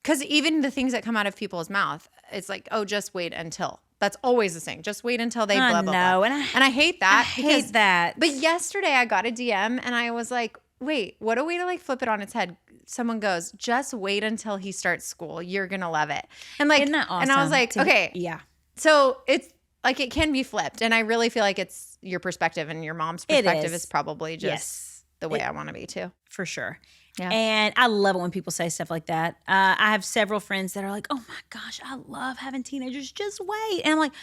because even the things that come out of people's mouth, it's like, oh, just wait until. That's always the same. Just wait until they blah, blah, blah. And I hate that. I hate that. But yesterday I got a DM and I was like, wait, what a way to like flip it on its head. Someone goes, just wait until he starts school. You're going to love it. And like, isn't that awesome? And I was like, okay. Yeah. So it's like, it can be flipped. And I really feel like it's your perspective, and your mom's perspective is probably just the way I want to be too. For sure. Yeah. And I love it when people say stuff like that. I have several friends that are like, oh my gosh, I love having teenagers. Just wait. And I'm like,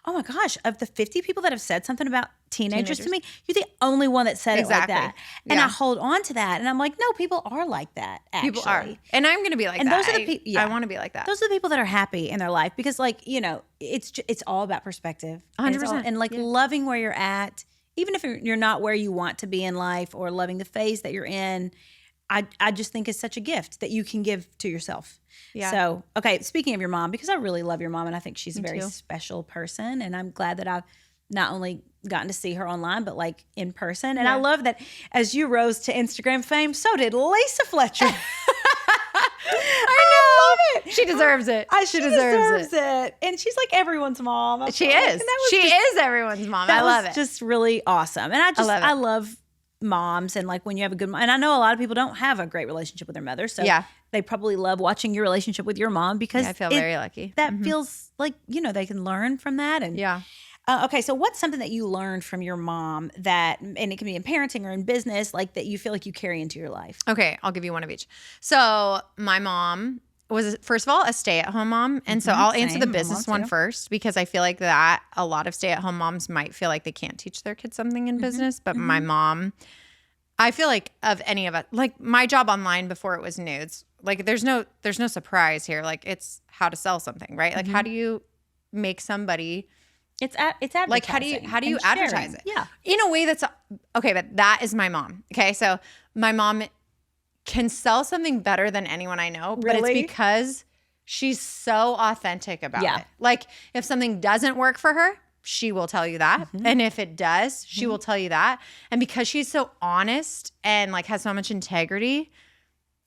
oh my gosh, of the 50 people that have said something about teenagers to me, you're the only one that said it like that. And I hold on to that. And I'm like, no, people are like that, actually. People are. And I'm going to be like that. Those are the people. I want to be like that. Those are the people that are happy in their life because, like, you know, it's all about perspective. 100%. And like loving where you're at, even if you're not where you want to be in life or loving the phase that you're in. I just think it's such a gift that you can give to yourself. Yeah. So, okay, speaking of your mom, because I really love your mom and I think she's a very special person, and I'm glad that I've not only gotten to see her online, but like in person. And I love that as you rose to Instagram fame, so did Lisa Fletcher. I love it. She deserves it. She deserves it. And she's like everyone's mom. She is. She is everyone's mom. I love it. Just really awesome. And I love moms, and like when you have a good mom, and I know a lot of people don't have a great relationship with their mother, so they probably love watching your relationship with your mom because I feel very lucky. That feels like, you know, they can learn from that. And okay, so what's something that you learned from your mom that, and it can be in parenting or in business, like that you feel like you carry into your life? Okay, I'll give you one of each. So my mom was, first of all, a stay-at-home mom. And so I'll answer the business one first, because I feel like that a lot of stay-at-home moms might feel like they can't teach their kids something in business. But my mom, I feel like of any of us, like my job online before it was Nuuds, like there's no surprise here. Like it's how to sell something, right? Like how do you make somebody... It's advertising. Like how do you advertise it? Yeah. In a way that's okay, but that is my mom. Okay. So my mom can sell something better than anyone I know, but it's because she's so authentic about it. Like if something doesn't work for her, she will tell you that. And if it does, she will tell you that. And because she's so honest and like has so much integrity,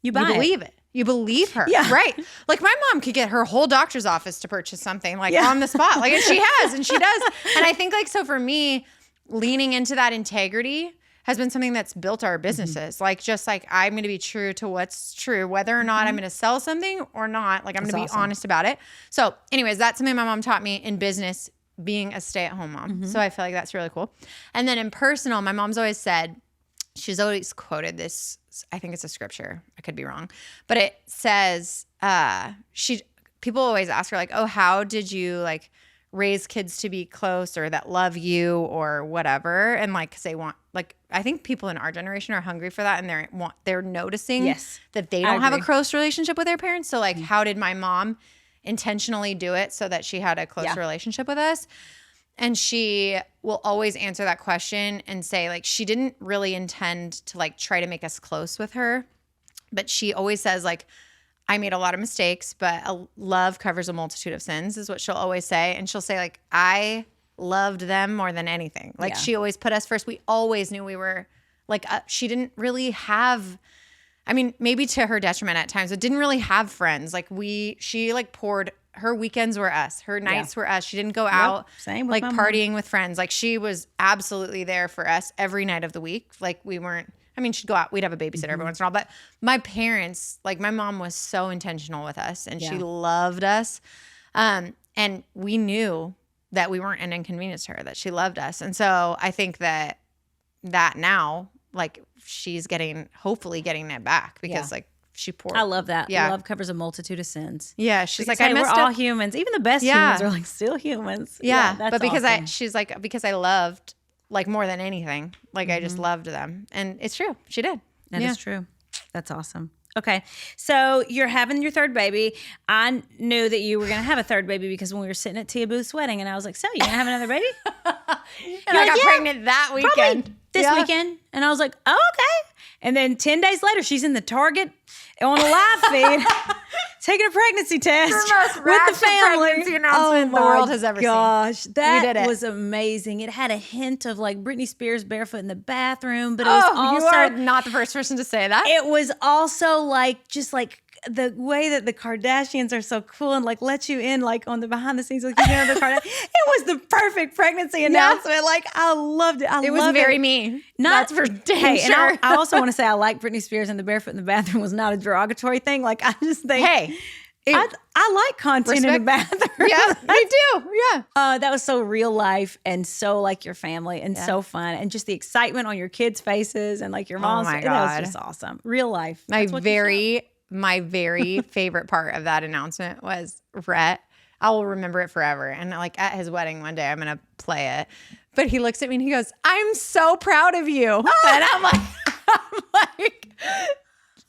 you believe it. You believe her, right? Like my mom could get her whole doctor's office to purchase something like on the spot. Like, and she has, and she does. And I think like, so for me, leaning into that integrity has been something that's built our businesses. Like, just like I'm going to be true to what's true, whether or not I'm going to sell something or not. Like I'm going to be honest about it. So anyways, that's something my mom taught me in business, being a stay-at-home mom. So I feel like that's really cool. And then in personal, my mom's always said, she's always quoted this, I think it's a scripture, I could be wrong, but it says, people always ask her like, oh, how did you like raise kids to be close or that love you or whatever? And like, cause they want, like, I think people in our generation are hungry for that, and they're noticing that they don't have a close relationship with their parents. So like, how did my mom intentionally do it so that she had a close relationship with us? And she will always answer that question and say, like, she didn't really intend to, like, try to make us close with her. But she always says, like, I made a lot of mistakes, but love covers a multitude of sins, is what she'll always say. And she'll say, like, I loved them more than anything. Like, she always put us first. We always knew we were, like, she didn't really have, I mean, maybe to her detriment at times, but didn't really have friends. Like, she, like, poured, her weekends were us. Her nights were us. She didn't go out like partying with friends. Like she was absolutely there for us every night of the week. Like we weren't, I mean, she'd go out, we'd have a babysitter every once in a while, but my parents, like my mom was so intentional with us, and she loved us. And we knew that we weren't an inconvenience to her, that she loved us. And so I think that now, like she's hopefully getting it back, because like, she poured. I love that. Love covers a multitude of sins. Yeah, she's like, we're all humans. Even the best humans are like still humans. Yeah, that's but because awesome. She's like, because I loved like more than anything. Like I just loved them, and it's true. She did. That is true. That's awesome. Okay, so you're having your third baby. I knew that you were going to have a third baby because when we were sitting at Tia Booth's wedding, and I was like, "So you gonna have another baby?" And I got pregnant that weekend. This weekend, and I was like, "Oh, okay." And then 10 days later, she's in the Target on a live feed taking a pregnancy test with the family. Pregnancy announcement the world has ever seen. That was amazing. It had a hint of like Britney Spears barefoot in the bathroom, but it was also, you are not the first person to say that. It was also like just like the way that the Kardashians are so cool and like let you in like on the behind the scenes, like, you know, the Kardashians. It was the perfect pregnancy announcement. Like I loved it. It was very me. That's for damn sure. And I also want to say I like Britney Spears and the barefoot in the bathroom was not a derogatory thing. Like I just think, I like content in the bathroom. Yeah, me too. Yeah. That was so real life and so like your family and so fun. And just the excitement on your kids' faces and like your mom's. my That was God. just awesome. Real life. My very favorite part of that announcement was Rhett. I will remember it forever. And like at his wedding one day, I'm going to play it. But he looks at me and he goes, "I'm so proud of you." And I'm like,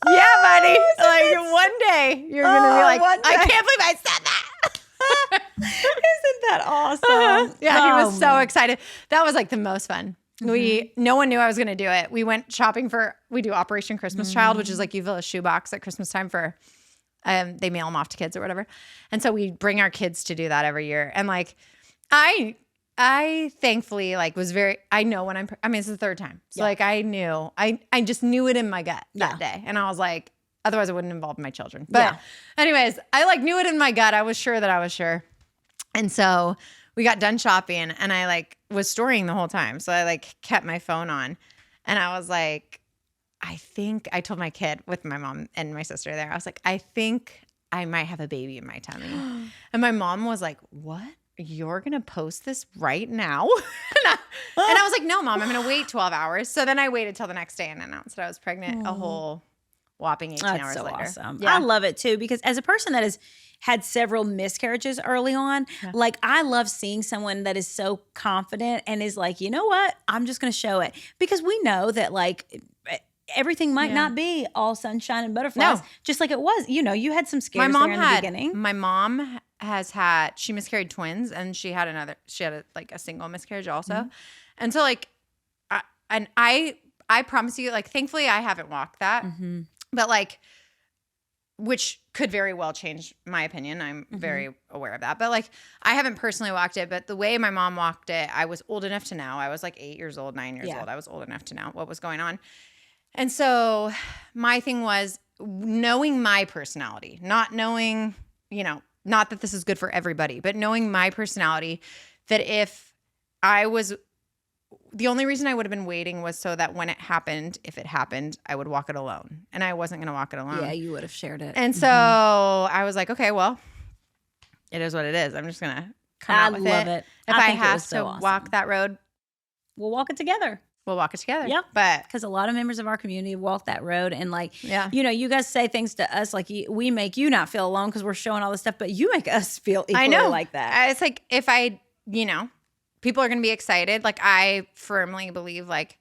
yeah, buddy. Like one day you're going to be like, I can't believe I said that. Isn't that awesome? Yeah, he was so excited. That was like the most fun. No one knew I was going to do it. We went shopping we do Operation Christmas Child, which is like you fill a shoebox at Christmas time for, they mail them off to kids or whatever. And so we bring our kids to do that every year. And like, I thankfully like I know when it's the third time. So like I knew, I just knew it in my gut that day. And I was like, otherwise I wouldn't involve my children. But anyways, I like knew it in my gut. I was sure that I was sure. And so we got done shopping and I like was storying the whole time. So I like kept my phone on and I was like, I told my kid with my mom and my sister there, I was like, I think I might have a baby in my tummy. And my mom was like, "What? You're going to post this right now?" And I was like, "No, Mom, I'm going to wait 12 hours. So then I waited till the next day and announced that I was pregnant a whole whopping 18 hours later. Awesome. Yeah. I love it too, because as a person that has had several miscarriages early on, like I love seeing someone that is so confident and is like, you know what? I'm just going to show it, because we know that like everything might not be all sunshine and butterflies, just like it was. You know, you had some scares there in the beginning. My mom she miscarried twins and she had a single miscarriage also. And so like, I promise you, like, thankfully I haven't walked that, but like, which could very well change my opinion. I'm very aware of that, but like, I haven't personally walked it, but the way my mom walked it, I was old enough to know. I was like 8 years old, 9 years old. I was old enough to know what was going on. And so my thing was knowing my personality, not knowing, not that this is good for everybody, but knowing my personality, that if the only reason I would have been waiting was so that when it happened, if it happened, I would walk it alone. And I wasn't going to walk it alone. Yeah, you would have shared it. And so I was like, okay, well, it is what it is. I'm just going to come out with it. I love it. If I have to walk that road, we'll walk it together. We'll walk it together. Yep. But because a lot of members of our community walk that road, and like, you guys say things to us like we make you not feel alone because we're showing all this stuff, but you make us feel equally like that. It's like if people are going to be excited. Like I firmly believe like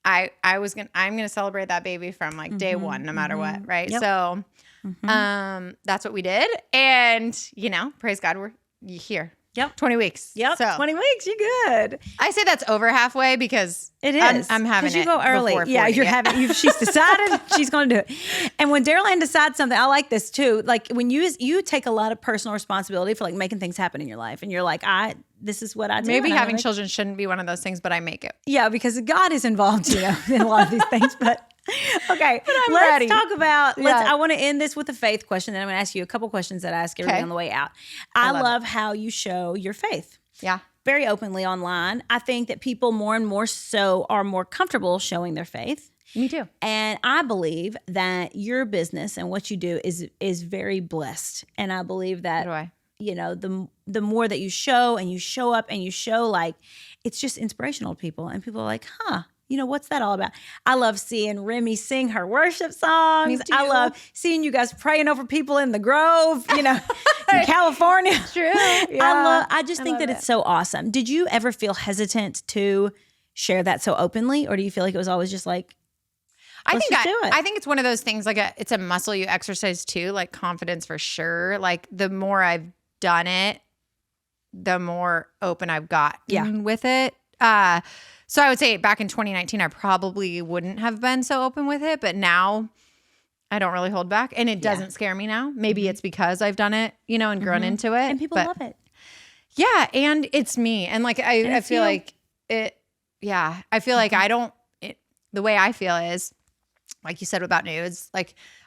I'm going to celebrate that baby from like day one, no matter what. Right. Yep. So, that's what we did. And, praise God, we're here. Yep. 20 weeks. Yep. So 20 weeks. You're good. I say that's over halfway because it is. I'm having it. You go early. Yeah. You're having, she's decided she's going to do it. And when Daryl-Ann decides something, I like this too. Like when you take a lot of personal responsibility for like making things happen in your life. And you're like, this is what I do. Maybe having children shouldn't be one of those things, but I make it. Yeah. Because God is involved, in a lot of these things, but okay, let's talk about, I want to end this with a faith question. Then I'm going to ask you a couple questions that I ask everybody on the way out. I love how you show your faith. Yeah. Very openly online. I think that people more and more so are more comfortable showing their faith. Me too. And I believe that your business and what you do is very blessed. And I believe that, the more that you show and you show up and you show, like, it's just inspirational to people. And people are like, what's that all about? I love seeing Remy sing her worship songs. I love seeing you guys praying over people in the Grove, in California. True. Yeah. I just think that it's so awesome. Did you ever feel hesitant to share that so openly? Or do you feel like it was always just like, I think it's one of those things, like it's a muscle you exercise too, like confidence for sure. Like the more I've done it, the more open I've gotten with it. So I would say back in 2019, I probably wouldn't have been so open with it, but now I don't really hold back, and it doesn't scare me now. Maybe it's because I've done it, and grown into it. And people love it. Yeah, and it's me. And like I feel like it, I feel like the way I feel is, like you said about Nuuds,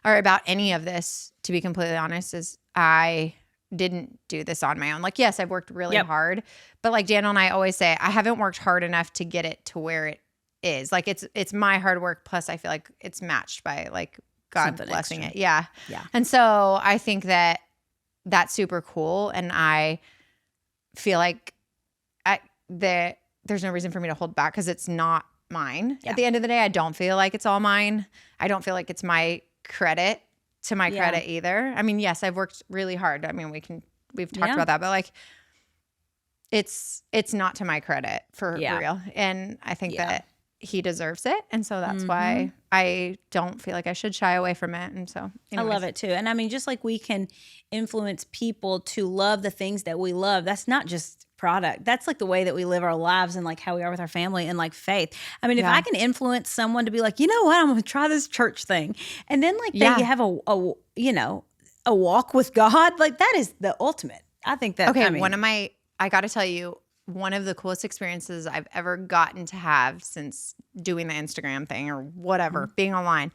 or about any of this, to be completely honest, is I didn't do this on my own. Like, yes, I've worked really hard, but like Daniel and I always say, I haven't worked hard enough to get it to where it is. Like it's my hard work. Plus I feel like it's matched by like God Something blessing extra. it. Yeah. Yeah. And so I think that that's super cool. And I feel like there's no reason for me to hold back because it's not mine. Yeah. At the end of the day, I don't feel like it's all mine. I don't feel like it's my credit to my credit either. I mean, yes, I've worked really hard. I mean, we've talked about that, but like it's not to my credit for real. And I think that he deserves it. And so that's why I don't feel like I should shy away from it. And so anyways. I love it too. And I mean, just like we can influence people to love the things that we love, that's not just product. That's like the way that we live our lives and like how we are with our family and like faith. I mean, if I can influence someone to be like, you know what, I'm going to try this church thing. And then like they have a walk with God, like that is the ultimate. I think that, I got to tell you, one of the coolest experiences I've ever gotten to have since doing the Instagram thing or whatever, being online.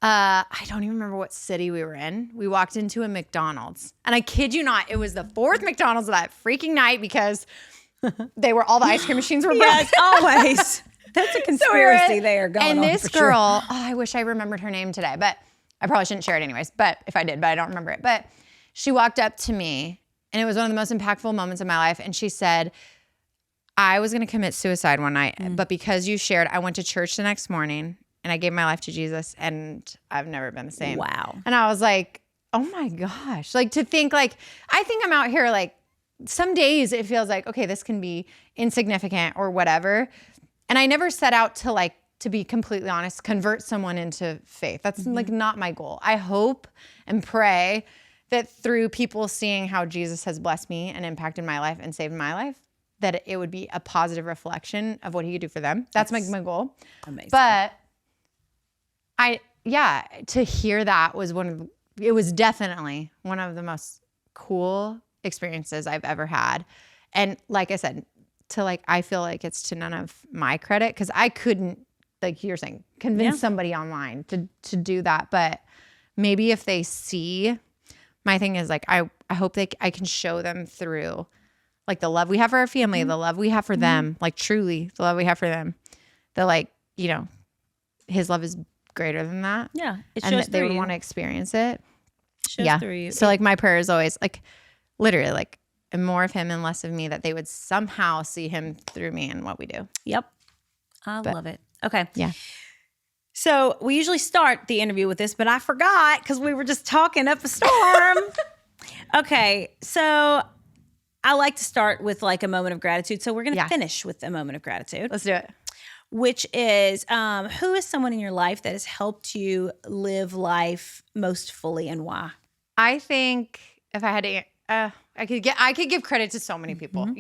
I don't even remember what city we were in. We walked into a McDonald's. And I kid you not, it was the fourth McDonald's of that freaking night because all the ice cream machines were broken. Yes, always. That's a conspiracy they are going on. And this girl, I wish I remembered her name today, but I probably shouldn't share it anyways. But if I did, but I don't remember it. But she walked up to me and it was one of the most impactful moments of my life. And she said, I was going to commit suicide one night, but because you shared, I went to church the next morning and I gave my life to Jesus and I've never been the same. Wow. And I was like, oh my gosh. Like to think like, I think I'm out here like some days it feels like, okay, this can be insignificant or whatever. And I never set out to be completely honest, convert someone into faith. That's like not my goal. I hope and pray that through people seeing how Jesus has blessed me and impacted my life and saved my life, that it would be a positive reflection of what he could do for them. That's my goal. Amazing. But to hear that was it was definitely one of the most cool experiences I've ever had. And like I said, I feel like it's to none of my credit because I couldn't, like you're saying, convince somebody online to do that. But maybe if they see, my thing is like, I hope I can show them through like the love we have for our family, the love we have for them, like truly the love we have for them. That like, his love is greater than that. Yeah. It and shows that they through would you. want to experience it. Shows through you. So like my prayer is always like literally like more of him and less of me, that they would somehow see him through me and what we do. Yep. I love it. Okay. Yeah. So we usually start the interview with this, but I forgot because we were just talking up a storm. Okay. So I like to start with like a moment of gratitude. So we're going to finish with a moment of gratitude. Let's do it. Which is, who is someone in your life that has helped you live life most fully and why? I think if I had to, I could give credit to so many people,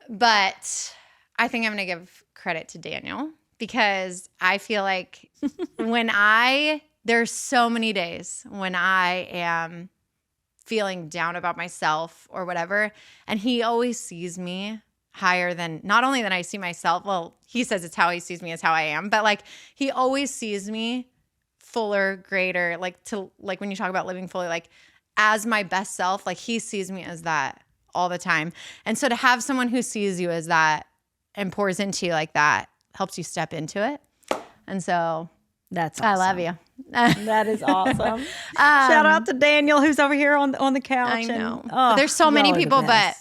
but I think I'm going to give credit to Daniel because I feel like there's so many days when I am feeling down about myself or whatever, and he always sees me higher than, not only than I see myself, well, he says it's how he sees me is how I am, but like he always sees me fuller, greater, like when you talk about living fully, like as my best self, like he sees me as that all the time. And so to have someone who sees you as that and pours into you like that helps you step into it. And so that's awesome. I love you. That is awesome. Shout out to Daniel who's over here on the couch. I know. There's so many people, but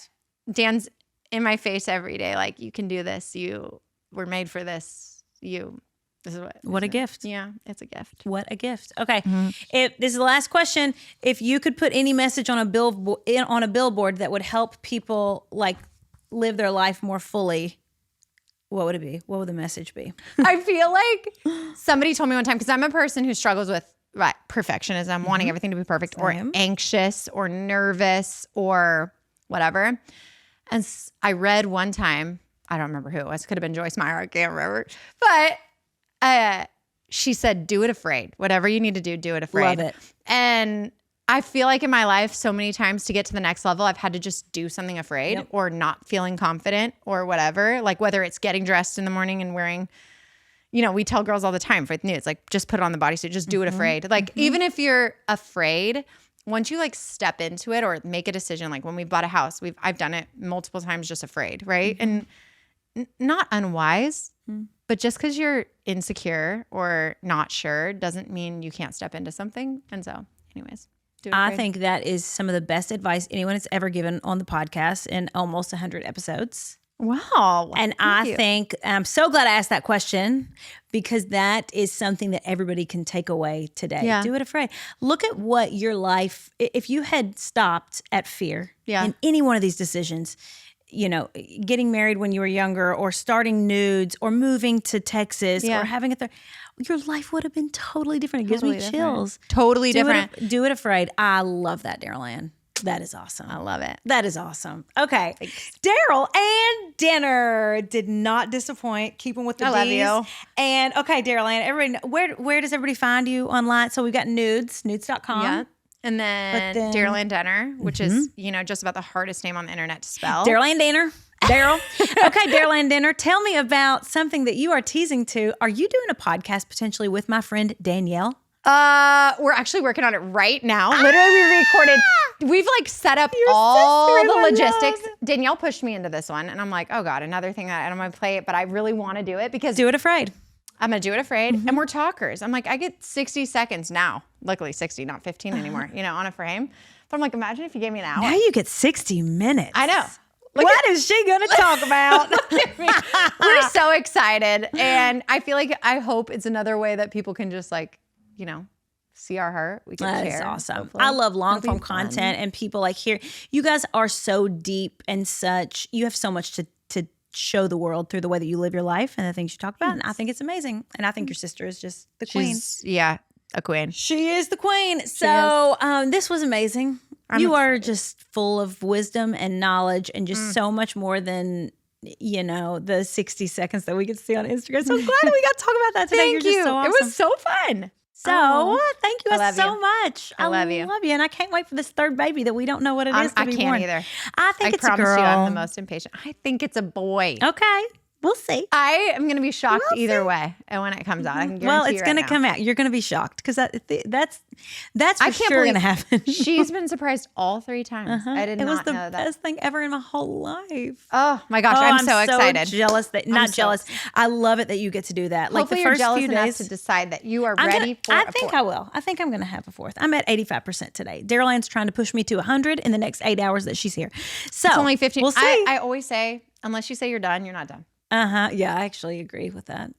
Dan's in my face every day. Like, you can do this. You were made for this. This is what a gift. Yeah, it's a gift. What a gift. Okay. If this is the last question, if you could put any message on a billboard that would help people like live their life more fully, what would it be? What would the message be? I feel like somebody told me one time, because I'm a person who struggles with perfectionism, wanting everything to be perfect, or anxious or nervous or whatever. And I read one time, I don't remember who it was. Could have been Joyce Meyer. I can't remember. But she said, do it afraid. Whatever you need to do it afraid. Love it. And I feel like in my life, so many times to get to the next level, I've had to just do something afraid or not feeling confident or whatever. Like whether it's getting dressed in the morning and wearing, we tell girls all the time with Nuuds, like just put it on the bodysuit, just do it afraid. Like even if you're afraid, once you like step into it or make a decision, like when we bought a house, I've done it multiple times just afraid, right? And not unwise, But just because you're insecure or not sure doesn't mean you can't step into something. And so, anyways. I think that is some of the best advice anyone has ever given on the podcast in almost 100 episodes. Wow. And I think I'm so glad I asked that question because that is something that everybody can take away today. Yeah. Do it afraid. Look at what your life, if you had stopped at fear in any one of these decisions, you know, getting married when you were younger or starting Nuuds or moving to Texas or having a your life would have been totally different. It gives me chills. Totally different. Do it afraid. I love that, Daryl-Ann. That is awesome. I love it. That is awesome. Okay. Daryl-Ann dinner did not disappoint. Keeping with the I D's. love you. And okay, Daryl-Ann, everybody, where does everybody find you online? So we've got Nuuds, nuuds.com. Yeah. And then Daryl-Ann dinner, which is, you know, just about the hardest name on the internet to spell. Daryl-Ann dinner. Daryl. Okay, Daryl-Ann dinner. Tell me about something that you are teasing to. Are you doing a podcast potentially with my friend Danielle? We're actually working on it right now. Literally, we recorded. We've like set up all the logistics. Danielle pushed me into this one, and I'm like, oh God, another thing that I don't want to play it, but I really want to do it because Do it afraid. I'm gonna do it afraid, and we're talkers. I'm like, I get 60 seconds now. Luckily, 60, not 15 anymore. You know, on a frame. But I'm like, imagine if you gave me an hour. Now you get 60 minutes. I know. What is she going to talk about? We're so excited. And I feel like, I hope it's another way that people can just like, you know, see our heart. We can share. That's awesome. Hopefully. I love long form content and people like here. You guys are so deep and such. You have so much to show the world through the way that you live your life and the things you talk about. And I think it's amazing. And I think your sister is just the queen. Yeah, a queen. She is the queen. So this was amazing. You are just full of wisdom and knowledge and just so much more than, you know, the 60 seconds that we get to see on Instagram. So glad we got to talk about that today. Thank You're you. just so awesome. It was so fun. So thank you guys so you. much. I love you. love you. And I can't wait for this third baby that we don't know what it is to be born. I can't either. I think it's a girl. I promise you I'm the most impatient. I think it's a boy. Okay. We'll see. I am going to be shocked either way. And when it comes out, I can guarantee Well, it's going to now. come out. You're going to be shocked because that's for I can't sure going to believe happen. She's been surprised all 3 times. I did It was not the know that. best thing ever in my whole life. Oh my gosh, I'm so excited. Jealous that jealous. I love it that you get to do that. Hopefully like the first you're jealous few enough days to decide that you are ready for I a think fourth. I will. I think I'm going to have a fourth. I'm at 85% today. Daryl-Ann's trying to push me to 100 in the next 8 hours that she's here. So It's only 15. We'll see. I always say, unless you say you're done, you're not done. Yeah, I actually agree with that.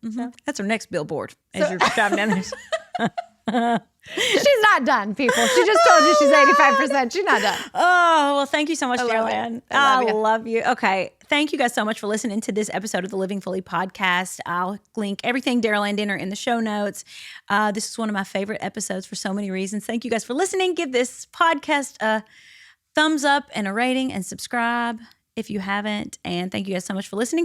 That's our next billboard as you're driving down there. She's not done, people. She just told you she's 85%. She's not done. Oh, well, thank you so much, love Daryl-Ann. you. I love you. Okay. Thank you guys so much for listening to this episode of the Living Fully podcast. I'll link everything Daryl-Ann dinner in the show notes. This is one of my favorite episodes for so many reasons. Thank you guys for listening. Give this podcast a thumbs up and a rating and subscribe if you haven't. And thank you guys so much for listening.